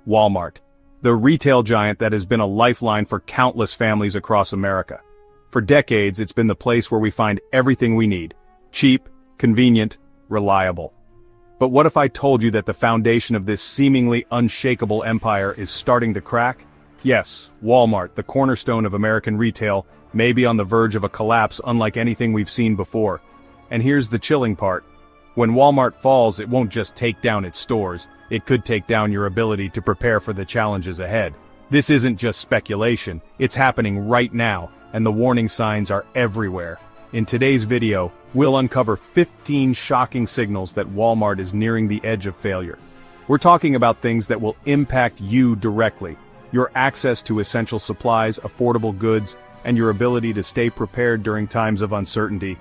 Walmart, the retail giant that has been a lifeline for countless families across America. For decades, it's been the place where we find everything we need. Cheap, convenient, reliable. But what if I told you that the foundation of this seemingly unshakable empire is starting to crack? Yes, Walmart, the cornerstone of American retail, may be on the verge of a collapse unlike anything we've seen before. And here's the chilling part. When Walmart falls, it won't just take down its stores, it could take down your ability to prepare for the challenges ahead. This isn't just speculation, it's happening right now, and the warning signs are everywhere. In today's video, we'll uncover 15 shocking signals that Walmart is nearing the edge of failure. We're talking about things that will impact you directly. Your access to essential supplies, affordable goods, and your ability to stay prepared during times of uncertainty.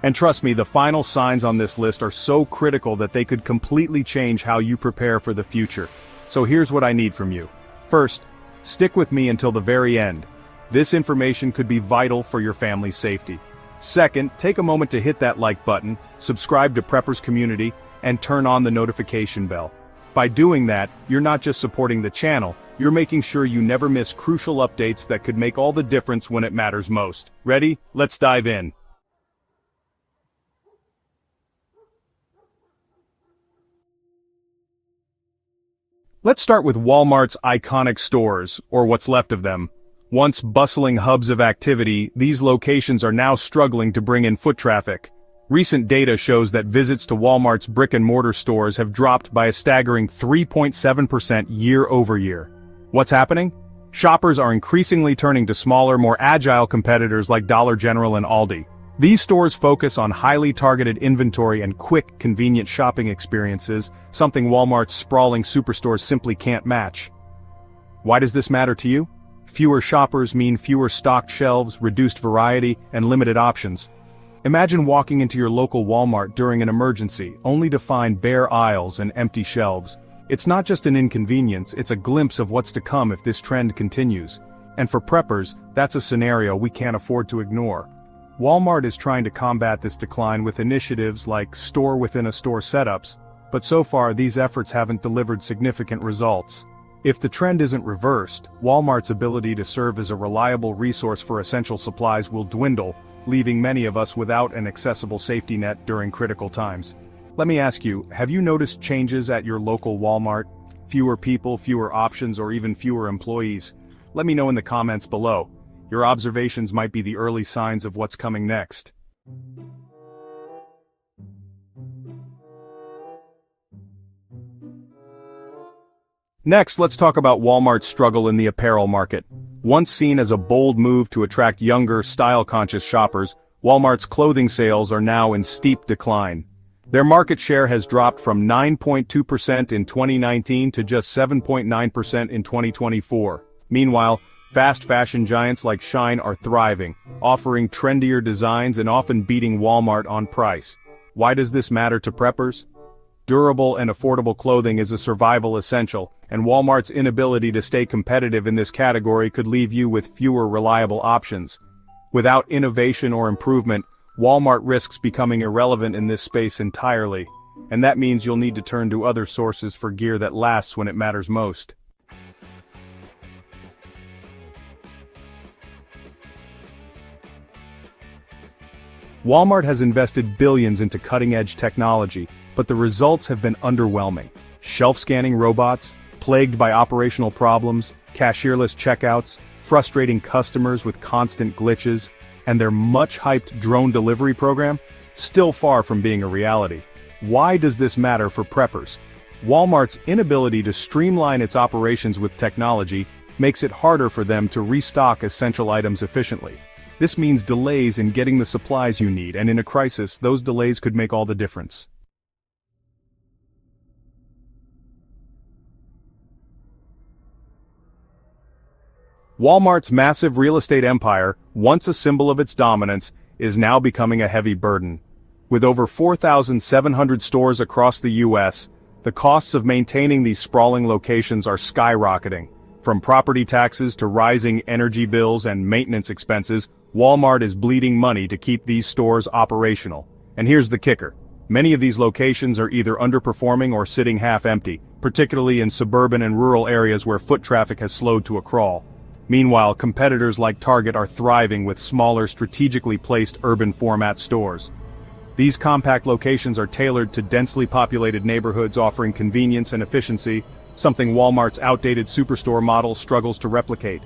And trust me, the final signs on this list are so critical that they could completely change how you prepare for the future. So here's what I need from you. First, stick with me until the very end. This information could be vital for your family's safety. Second, take a moment to hit that like button, subscribe to Preppers Community, and turn on the notification bell. By doing that, you're not just supporting the channel, you're making sure you never miss crucial updates that could make all the difference when it matters most. Ready? Let's dive in. Let's start with Walmart's iconic stores, or what's left of them. Once bustling hubs of activity, these locations are now struggling to bring in foot traffic. Recent data shows that visits to Walmart's brick-and-mortar stores have dropped by a staggering 3.7% year-over-year. What's happening? Shoppers are increasingly turning to smaller, more agile competitors like Dollar General and Aldi. These stores focus on highly targeted inventory and quick, convenient shopping experiences, something Walmart's sprawling superstores simply can't match. Why does this matter to you? Fewer shoppers mean fewer stocked shelves, reduced variety, and limited options. Imagine walking into your local Walmart during an emergency, only to find bare aisles and empty shelves. It's not just an inconvenience, it's a glimpse of what's to come if this trend continues. And for preppers, that's a scenario we can't afford to ignore. Walmart is trying to combat this decline with initiatives like store-within-a-store setups, but so far these efforts haven't delivered significant results. If the trend isn't reversed, Walmart's ability to serve as a reliable resource for essential supplies will dwindle, leaving many of us without an accessible safety net during critical times. Let me ask you, have you noticed changes at your local Walmart? Fewer people, fewer options, or even fewer employees? Let me know in the comments below. Your observations might be the early signs of what's coming next. Next, let's talk about Walmart's struggle in the apparel market. Once seen as a bold move to attract younger, style-conscious shoppers, Walmart's clothing sales are now in steep decline. Their market share has dropped from 9.2% in 2019 to just 7.9% in 2024. Meanwhile, fast fashion giants like Shein are thriving, offering trendier designs and often beating Walmart on price. Why does this matter to preppers? Durable and affordable clothing is a survival essential, and Walmart's inability to stay competitive in this category could leave you with fewer reliable options. Without innovation or improvement, Walmart risks becoming irrelevant in this space entirely, and that means you'll need to turn to other sources for gear that lasts when it matters most. Walmart has invested billions into cutting-edge technology, but the results have been underwhelming. Shelf-scanning robots, plagued by operational problems, cashierless checkouts, frustrating customers with constant glitches, and their much-hyped drone delivery program, still far from being a reality. Why does this matter for preppers? Walmart's inability to streamline its operations with technology makes it harder for them to restock essential items efficiently. This means delays in getting the supplies you need, and in a crisis, those delays could make all the difference. Walmart's massive real estate empire, once a symbol of its dominance, is now becoming a heavy burden. With over 4,700 stores across the U.S., the costs of maintaining these sprawling locations are skyrocketing. From property taxes to rising energy bills and maintenance expenses, Walmart is bleeding money to keep these stores operational. And here's the kicker. Many of these locations are either underperforming or sitting half-empty, particularly in suburban and rural areas where foot traffic has slowed to a crawl. Meanwhile, competitors like Target are thriving with smaller, strategically placed urban format stores. These compact locations are tailored to densely populated neighborhoods, offering convenience and efficiency, something Walmart's outdated superstore model struggles to replicate.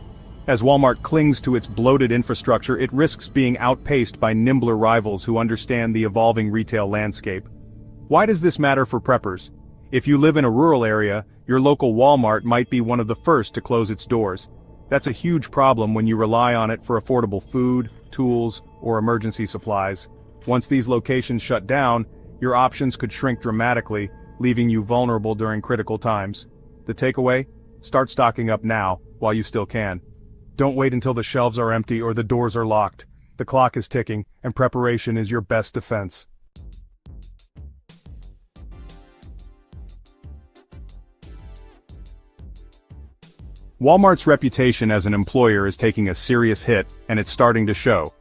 As Walmart clings to its bloated infrastructure, it risks being outpaced by nimbler rivals who understand the evolving retail landscape. Why does this matter for preppers? If you live in a rural area, your local Walmart might be one of the first to close its doors. That's a huge problem when you rely on it for affordable food, tools, or emergency supplies. Once these locations shut down, your options could shrink dramatically, leaving you vulnerable during critical times. The takeaway? Start stocking up now, while you still can. Don't wait until the shelves are empty or the doors are locked. The clock is ticking, and preparation is your best defense. Walmart's reputation as an employer is taking a serious hit, and it's starting to show.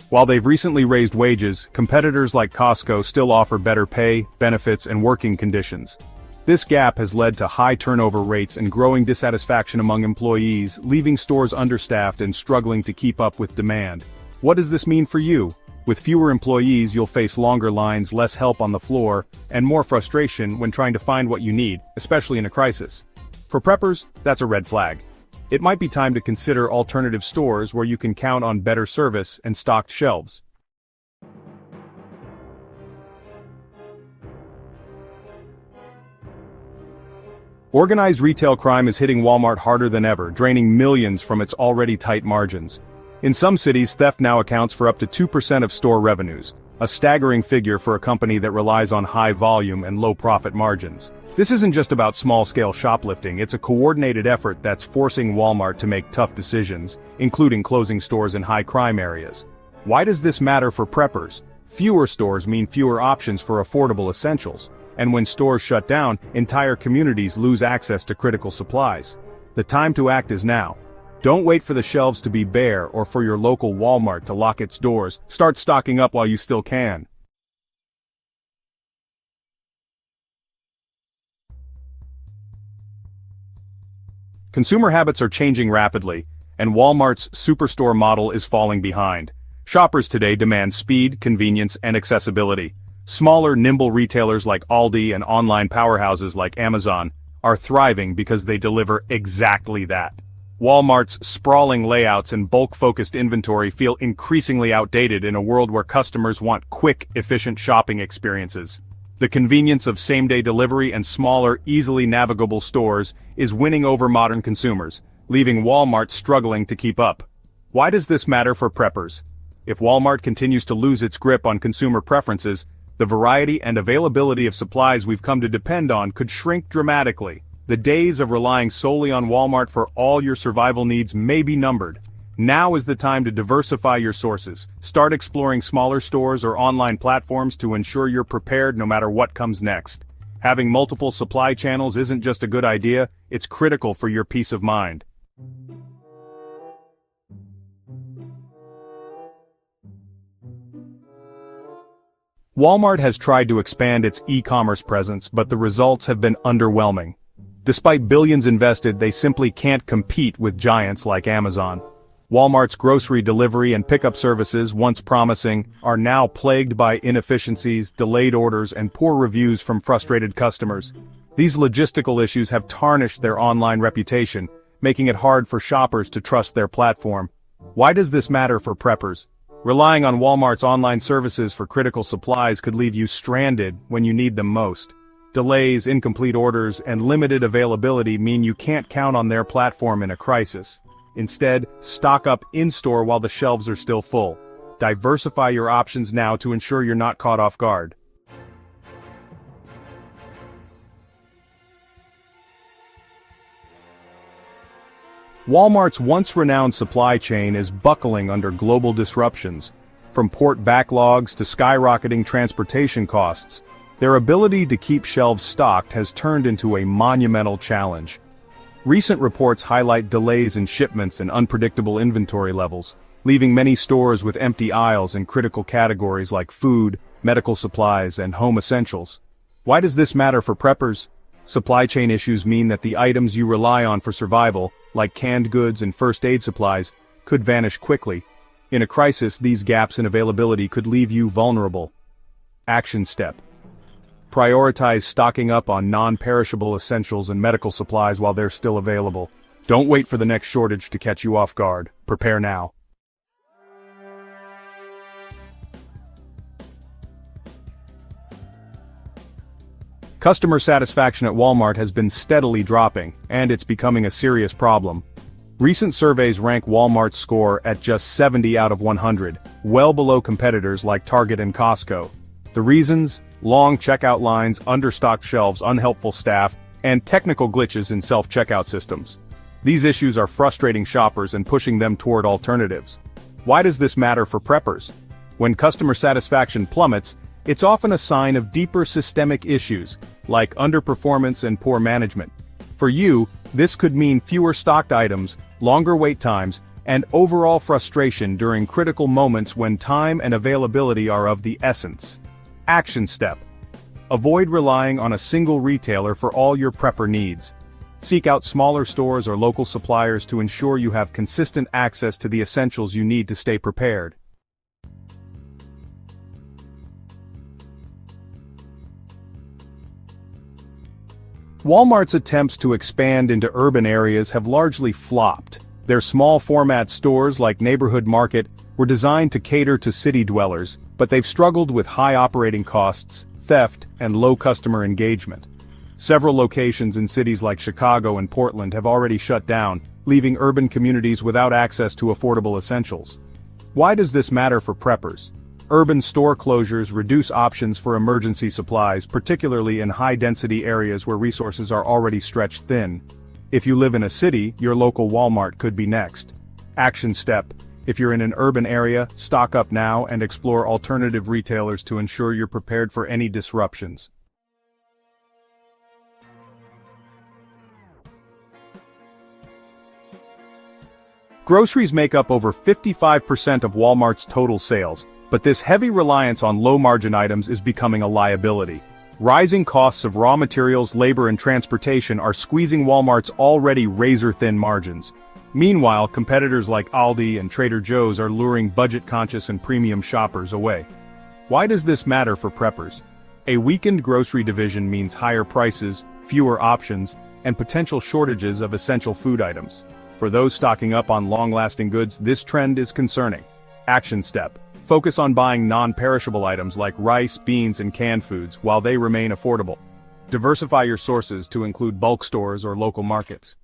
While they've recently raised wages, competitors like Costco still offer better pay, benefits, and working conditions. This gap has led to high turnover rates and growing dissatisfaction among employees, leaving stores understaffed and struggling to keep up with demand. What does this mean for you? With fewer employees, you'll face longer lines, less help on the floor, and more frustration when trying to find what you need, especially in a crisis. For preppers, that's a red flag. It might be time to consider alternative stores where you can count on better service and stocked shelves. Organized retail crime is hitting Walmart harder than ever, draining millions from its already tight margins. In some cities, theft now accounts for up to 2% of store revenues, a staggering figure for a company that relies on high volume and low profit margins. This isn't just about small-scale shoplifting, it's a coordinated effort that's forcing Walmart to make tough decisions, including closing stores in high-crime areas. Why does this matter for preppers? Fewer stores mean fewer options for affordable essentials, and when stores shut down, entire communities lose access to critical supplies. The time to act is now. Don't wait for the shelves to be bare or for your local Walmart to lock its doors. Start stocking up while you still can. Consumer habits are changing rapidly, and Walmart's superstore model is falling behind. Shoppers today demand speed, convenience, and accessibility. Smaller, nimble retailers like Aldi and online powerhouses like Amazon are thriving because they deliver exactly that. Walmart's sprawling layouts and bulk-focused inventory feel increasingly outdated in a world where customers want quick, efficient shopping experiences. The convenience of same-day delivery and smaller, easily navigable stores is winning over modern consumers, leaving Walmart struggling to keep up. Why does this matter for preppers? If Walmart continues to lose its grip on consumer preferences, the variety and availability of supplies we've come to depend on could shrink dramatically. The days of relying solely on Walmart for all your survival needs may be numbered. Now is the time to diversify your sources. Start exploring smaller stores or online platforms to ensure you're prepared no matter what comes next. Having multiple supply channels isn't just a good idea, it's critical for your peace of mind. Walmart has tried to expand its e-commerce presence, but the results have been underwhelming. Despite billions invested, they simply can't compete with giants like Amazon. Walmart's grocery delivery and pickup services, once promising, are now plagued by inefficiencies, delayed orders, and poor reviews from frustrated customers. These logistical issues have tarnished their online reputation, making it hard for shoppers to trust their platform. Why does this matter for preppers? Relying on Walmart's online services for critical supplies could leave you stranded when you need them most. Delays, incomplete orders, and limited availability mean you can't count on their platform in a crisis. Instead, stock up in-store while the shelves are still full. Diversify your options now to ensure you're not caught off guard. Walmart's once-renowned supply chain is buckling under global disruptions. From port backlogs to skyrocketing transportation costs, their ability to keep shelves stocked has turned into a monumental challenge. Recent reports highlight delays in shipments and unpredictable inventory levels, leaving many stores with empty aisles in critical categories like food, medical supplies, and home essentials. Why does this matter for preppers? Supply chain issues mean that the items you rely on for survival, like canned goods and first aid supplies, could vanish quickly. In a crisis, these gaps in availability could leave you vulnerable. Action step. Prioritize stocking up on non-perishable essentials and medical supplies while they're still available. Don't wait for the next shortage to catch you off guard. Prepare now. Customer satisfaction at Walmart has been steadily dropping, and it's becoming a serious problem. Recent surveys rank Walmart's score at just 70 out of 100, well below competitors like Target and Costco. The reasons? Long checkout lines, understocked shelves, unhelpful staff, and technical glitches in self-checkout systems. These issues are frustrating shoppers and pushing them toward alternatives. Why does this matter for preppers? When customer satisfaction plummets, it's often a sign of deeper systemic issues, like underperformance and poor management. For you, this could mean fewer stocked items, longer wait times, and overall frustration during critical moments when time and availability are of the essence. Action step. Avoid relying on a single retailer for all your prepper needs. Seek out smaller stores or local suppliers to ensure you have consistent access to the essentials you need to stay prepared. Walmart's attempts to expand into urban areas have largely flopped. Their small-format stores like Neighborhood Market were designed to cater to city dwellers, but they've struggled with high operating costs, theft, and low customer engagement. Several locations in cities like Chicago and Portland have already shut down, leaving urban communities without access to affordable essentials. Why does this matter for preppers? Urban store closures reduce options for emergency supplies, particularly in high-density areas where resources are already stretched thin. If you live in a city, your local Walmart could be next. Action step. If you're in an urban area, stock up now and explore alternative retailers to ensure you're prepared for any disruptions. Groceries make up over 55% of Walmart's total sales, but this heavy reliance on low-margin items is becoming a liability. Rising costs of raw materials, labor, and transportation are squeezing Walmart's already razor-thin margins. Meanwhile, competitors like Aldi and Trader Joe's are luring budget-conscious and premium shoppers away. Why does this matter for preppers? A weakened grocery division means higher prices, fewer options, and potential shortages of essential food items. For those stocking up on long-lasting goods, this trend is concerning. Action step. Focus on buying non-perishable items like rice, beans, and canned foods while they remain affordable. Diversify your sources to include bulk stores or local markets.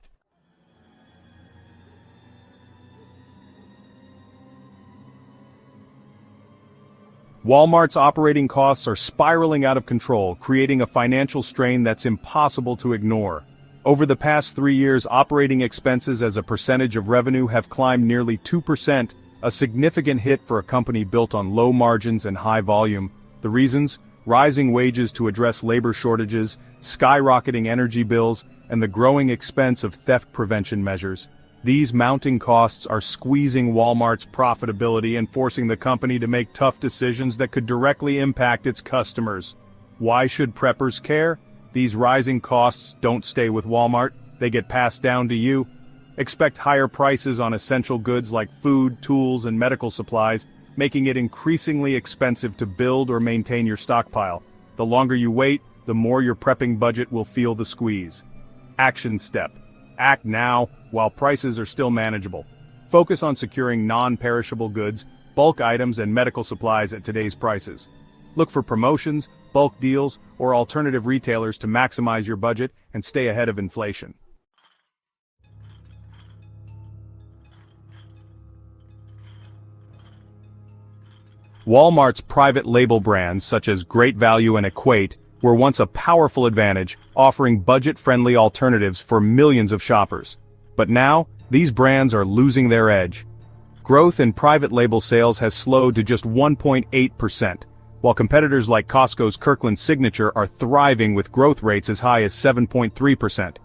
Walmart's operating costs are spiraling out of control, creating a financial strain that's impossible to ignore. Over the past 3 years, operating expenses as a percentage of revenue have climbed nearly 2%, a significant hit for a company built on low margins and high volume. The reasons? Rising wages to address labor shortages, skyrocketing energy bills, and the growing expense of theft prevention measures. These mounting costs are squeezing Walmart's profitability and forcing the company to make tough decisions that could directly impact its customers. Why should preppers care? These rising costs don't stay with Walmart, they get passed down to you. Expect higher prices on essential goods like food, tools, and medical supplies, making it increasingly expensive to build or maintain your stockpile. The longer you wait, the more your prepping budget will feel the squeeze. Action step. Act now, while prices are still manageable. Focus on securing non-perishable goods, bulk items, and medical supplies at today's prices. Look for promotions, bulk deals, or alternative retailers to maximize your budget and stay ahead of inflation. Walmart's private label brands such as Great Value and Equate were once a powerful advantage, offering budget-friendly alternatives for millions of shoppers. But now, these brands are losing their edge. Growth in private label sales has slowed to just 1.8%, while competitors like Costco's Kirkland Signature are thriving with growth rates as high as 7.3%.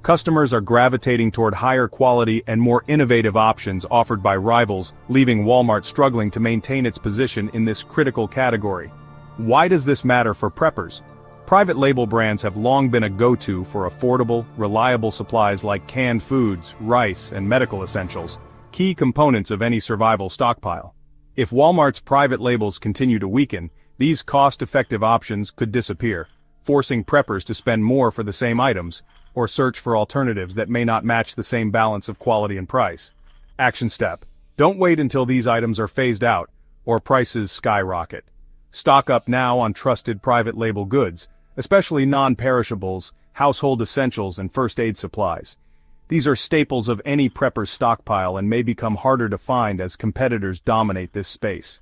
Customers are gravitating toward higher quality and more innovative options offered by rivals, leaving Walmart struggling to maintain its position in this critical category. Why does this matter for preppers? Private label brands have long been a go-to for affordable, reliable supplies like canned foods, rice, and medical essentials, key components of any survival stockpile. If Walmart's private labels continue to weaken, these cost-effective options could disappear, forcing preppers to spend more for the same items, or search for alternatives that may not match the same balance of quality and price. Action step. Don't wait until these items are phased out, or prices skyrocket. Stock up now on trusted private label goods, especially non-perishables, household essentials, and first aid supplies. These are staples of any prepper's stockpile and may become harder to find as competitors dominate this space.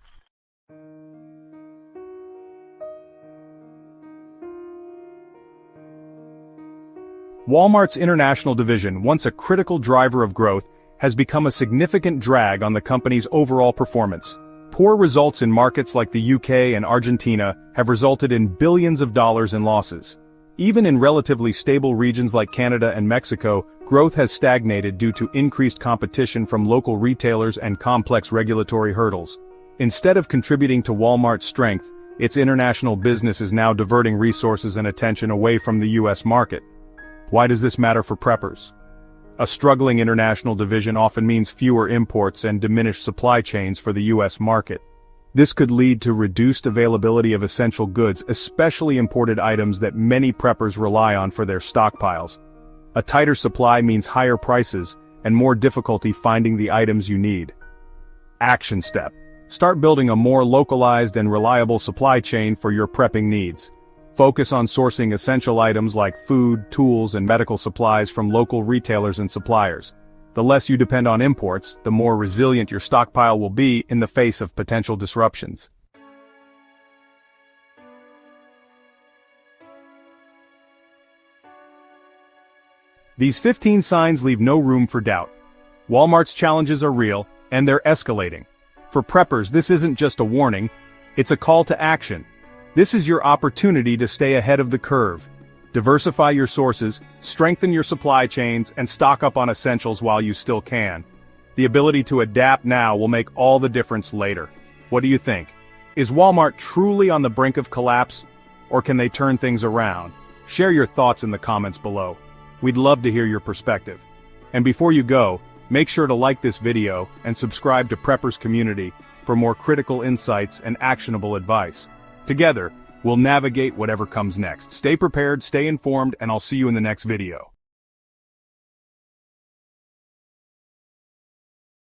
Walmart's international division, once a critical driver of growth, has become a significant drag on the company's overall performance. Poor results in markets like the UK and Argentina have resulted in billions of dollars in losses. Even in relatively stable regions like Canada and Mexico, growth has stagnated due to increased competition from local retailers and complex regulatory hurdles. Instead of contributing to Walmart's strength, its international business is now diverting resources and attention away from the US market. Why does this matter for preppers? A struggling international division often means fewer imports and diminished supply chains for the US market. This could lead to reduced availability of essential goods, especially imported items that many preppers rely on for their stockpiles. A tighter supply means higher prices and more difficulty finding the items you need. Action step. Start building a more localized and reliable supply chain for your prepping needs. Focus on sourcing essential items like food, tools, and medical supplies from local retailers and suppliers. The less you depend on imports, the more resilient your stockpile will be in the face of potential disruptions. These 15 signs leave no room for doubt. Walmart's challenges are real, and they're escalating. For preppers, this isn't just a warning, it's a call to action. This is your opportunity to stay ahead of the curve. Diversify your sources, strengthen your supply chains, and stock up on essentials while you still can. The ability to adapt now will make all the difference later. What do you think? Is Walmart truly on the brink of collapse, or can they turn things around? Share your thoughts in the comments below. We'd love to hear your perspective. And before you go, make sure to like this video and subscribe to Preppers Community for more critical insights and actionable advice. Together, we'll navigate whatever comes next. Stay prepared, stay informed, and I'll see you in the next video.